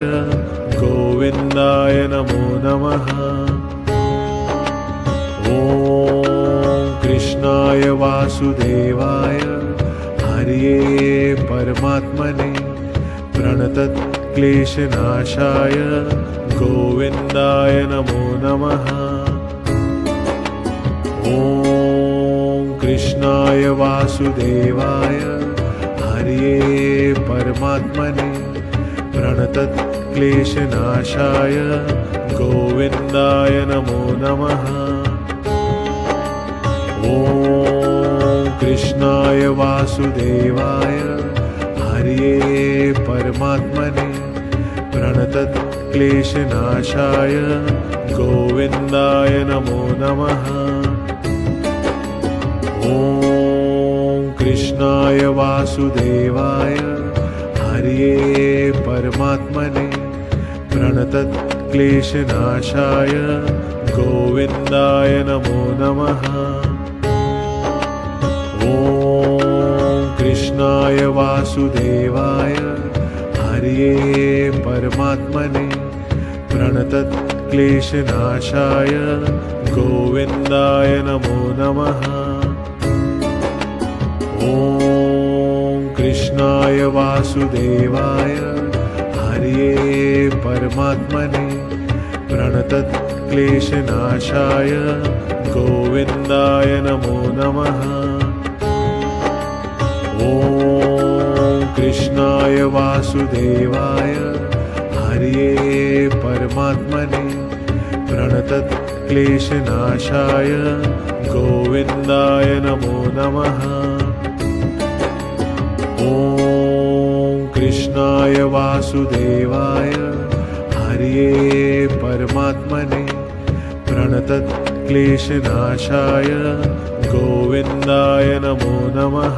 गोविन्दाय नमो नमः। ॐ कृष्णाय वासुदेवाय हरये परमात्मने प्रणतक्लेशनाशाय गोविन्दाय नमो नमः। ॐ कृष्णाय वासुदेवाय हरये परमात्मने प्रणतक्लेशनाशाय गोविन्दाय नमो नमः। ॐ कृष्णाय वासुदेवाय हरये परमात्मने प्रणतक्लेशनाशाय गोविन्दाय नमो नमः। ॐ कृष्णाय वासुदेवाय हरये परमात्मने प्रणतक्लेशनाशाय गोविन्दाय नमो नमः। ॐ कृष्णाय वासुदेवाय हरये परमात्मने प्रणतक्लेशनाशाय गोविन्दाय नमो नमः। ॐ कृष्णाय वासुदेवाय हरये परमात्मने प्रणतक्लेशनाशाय गोविन्दाय नमो नमः। ॐ कृष्णाय वासुदेवाय हरये परमात्मने प्रणतक्लेशनाशाय गोविन्दाय नमो नमः। ॐ कृष्णाय वासुदेवाय हरये परमात्मने प्रणतक्लेशनाशाय गोविन्दाय नमो नमः।